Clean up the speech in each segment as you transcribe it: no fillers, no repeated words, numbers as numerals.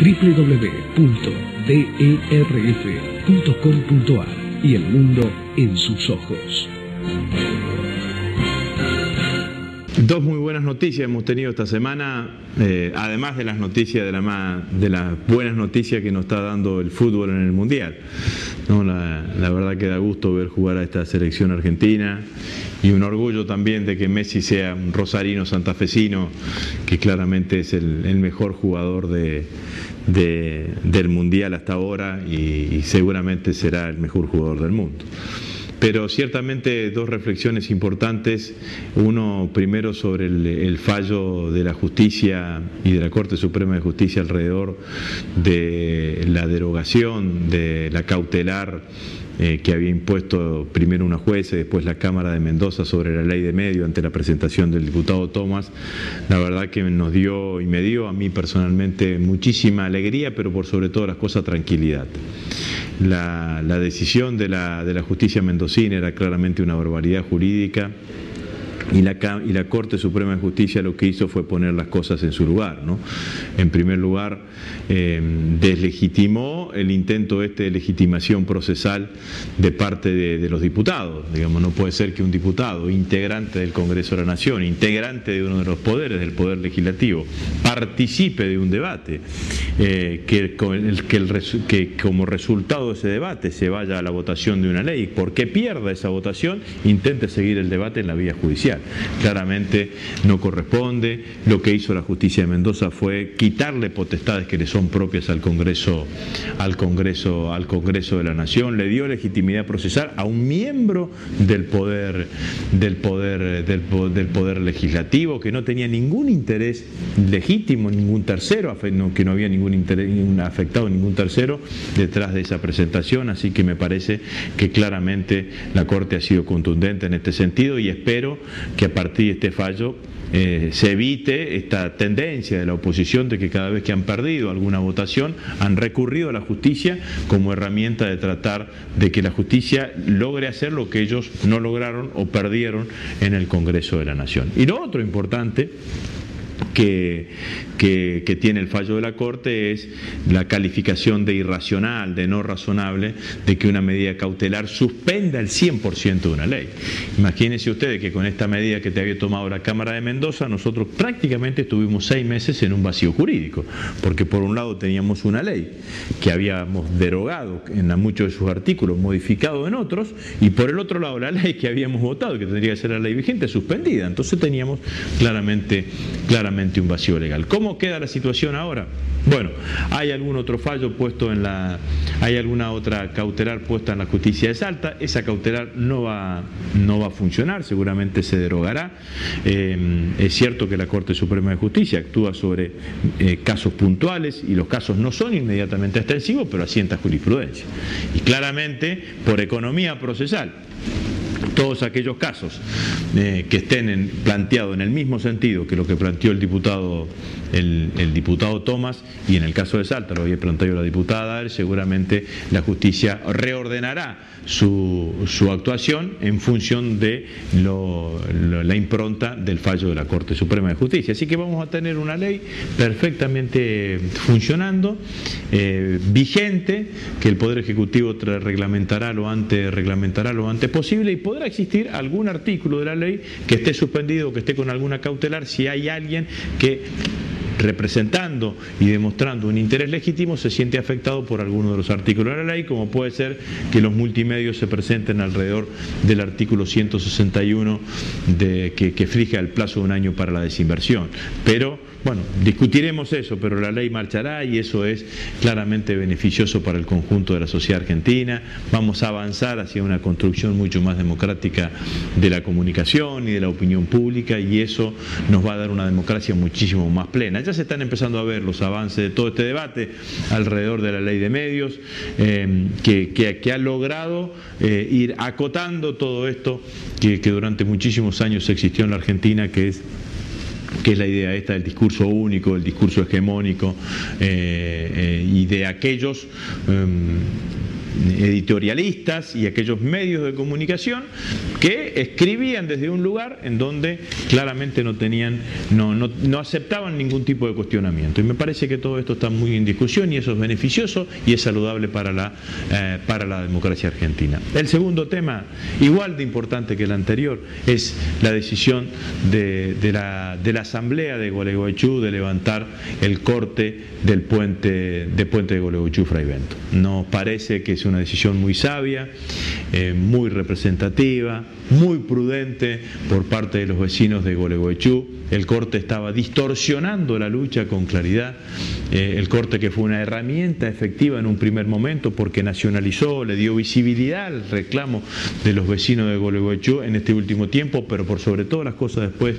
www.derf.com.ar y el mundo en sus ojos. Dos muy buenas noticias hemos tenido esta semana, además de las noticias de las buenas noticias que nos está dando el fútbol en el Mundial. ¿No? La verdad que da gusto ver jugar a esta selección argentina y un orgullo también de que Messi sea un rosarino santafesino, que claramente es el mejor jugador del Mundial hasta ahora y seguramente será el mejor jugador del mundo. Pero ciertamente dos reflexiones importantes. Uno, primero, sobre el fallo de la justicia y de la Corte Suprema de Justicia alrededor de la derogación de la cautelar que había impuesto primero una jueza y después la Cámara de Mendoza sobre la ley de medios ante la presentación del diputado Tomás. La verdad que nos dio y me dio a mí personalmente muchísima alegría, pero por sobre todas las cosas tranquilidad. La decisión de la justicia mendocina era claramente una barbaridad jurídica y la Corte Suprema de Justicia lo que hizo fue poner las cosas en su lugar, ¿no? En primer lugar, deslegitimó el intento de legitimación procesal de parte de los diputados. Digamos, no puede ser que un diputado integrante del Congreso de la Nación, integrante de uno de los poderes del Poder Legislativo, participe de un debate, que como resultado de ese debate se vaya a la votación de una ley, porque pierda esa votación, intente seguir el debate en la vía judicial. Claramente no corresponde. Lo que hizo la justicia de Mendoza fue quitarle potestades que le son propias al Congreso de la Nación. Le dio legitimidad procesal a un miembro del poder legislativo que no tenía ningún interés legítimo, ningún tercero, que no había ningún interés afectado ningún tercero detrás de esa presentación. Así que me parece que claramente la Corte ha sido contundente en este sentido y espero que a partir de este fallo se evite esta tendencia de la oposición de que cada vez que han perdido alguna votación han recurrido a la justicia como herramienta de tratar de que la justicia logre hacer lo que ellos no lograron o perdieron en el Congreso de la Nación. Y lo otro importante que tiene el fallo de la Corte es la calificación de irracional, de no razonable, de que una medida cautelar suspenda el 100% de una ley. Imagínense ustedes que con esta medida que te había tomado la Cámara de Mendoza, nosotros prácticamente estuvimos 6 meses en un vacío jurídico, porque por un lado teníamos una ley que habíamos derogado en muchos de sus artículos, modificado en otros, y por el otro lado la ley que habíamos votado, que tendría que ser la ley vigente, suspendida. Entonces teníamos claramente un vacío legal. ¿Cómo queda la situación ahora? Bueno, hay algún otro fallo puesto hay alguna otra cautelar puesta en la justicia de Salta. Esa cautelar no va a funcionar, seguramente se derogará. Es cierto que la Corte Suprema de Justicia actúa sobre casos puntuales y los casos no son inmediatamente extensivos, pero asienta jurisprudencia. Y claramente, por economía procesal, todos aquellos casos que estén planteados en el mismo sentido que lo que planteó el diputado Tomás, y en el caso de Salta lo había planteado la diputada Daer, seguramente la justicia reordenará su actuación en función de la impronta del fallo de la Corte Suprema de Justicia. Así que vamos a tener una ley perfectamente funcionando, vigente, que el Poder Ejecutivo reglamentará lo antes posible, y podrá existir algún artículo de la ley que esté suspendido o que esté con alguna cautelar si hay alguien que, representando y demostrando un interés legítimo, se siente afectado por alguno de los artículos de la ley, como puede ser que los multimedios se presenten alrededor del artículo 161 que fija el plazo de un año para la desinversión. Pero bueno, discutiremos eso, pero la ley marchará y eso es claramente beneficioso para el conjunto de la sociedad argentina. Vamos a avanzar hacia una construcción mucho más democrática de la comunicación y de la opinión pública, y eso nos va a dar una democracia muchísimo más plena. Ya se están empezando a ver los avances de todo este debate alrededor de la ley de medios, que ha logrado ir acotando todo esto que durante muchísimos años existió en la Argentina, que es la idea esta del discurso único, el discurso hegemónico, y de aquellos editorialistas y aquellos medios de comunicación que escribían desde un lugar en donde claramente no aceptaban ningún tipo de cuestionamiento. Y me parece que todo esto está muy en discusión y eso es beneficioso y es saludable para la democracia argentina. El segundo tema, igual de importante que el anterior, es la decisión de la Asamblea de Gualeguaychú de levantar el corte del puente de Gualeguaychú-Fray Bento. Nos parece que es una decisión muy sabia, muy representativa, muy prudente por parte de los vecinos de Gualeguaychú. El corte estaba distorsionando la lucha con claridad, el corte que fue una herramienta efectiva en un primer momento porque nacionalizó, le dio visibilidad al reclamo de los vecinos de Gualeguaychú en este último tiempo, pero por sobre todas las cosas después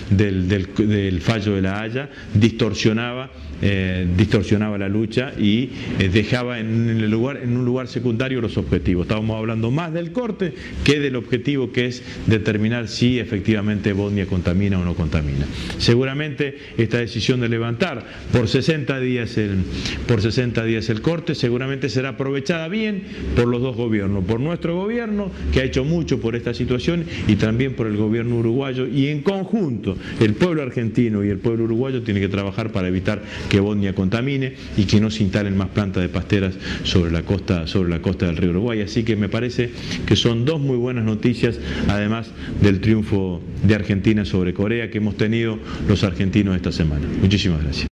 del fallo de La Haya, distorsionaba la lucha y dejaba en un lugar secundario los objetivos. Estábamos hablando más del corte que del objetivo, que es determinar si efectivamente Bodnia contamina o no contamina. Seguramente esta decisión de levantar por 60 días el corte seguramente será aprovechada bien por los dos gobiernos, por nuestro gobierno, que ha hecho mucho por esta situación, y también por el gobierno uruguayo, y en conjunto el pueblo argentino y el pueblo uruguayo tienen que trabajar para evitar que Bodnia contamine y que no se instalen más plantas de pasteras sobre la costa del río Uruguay. Así que me parece que son dos muy buenas noticias, además del triunfo de Argentina sobre Corea que hemos tenido los argentinos esta semana. Muchísimas gracias.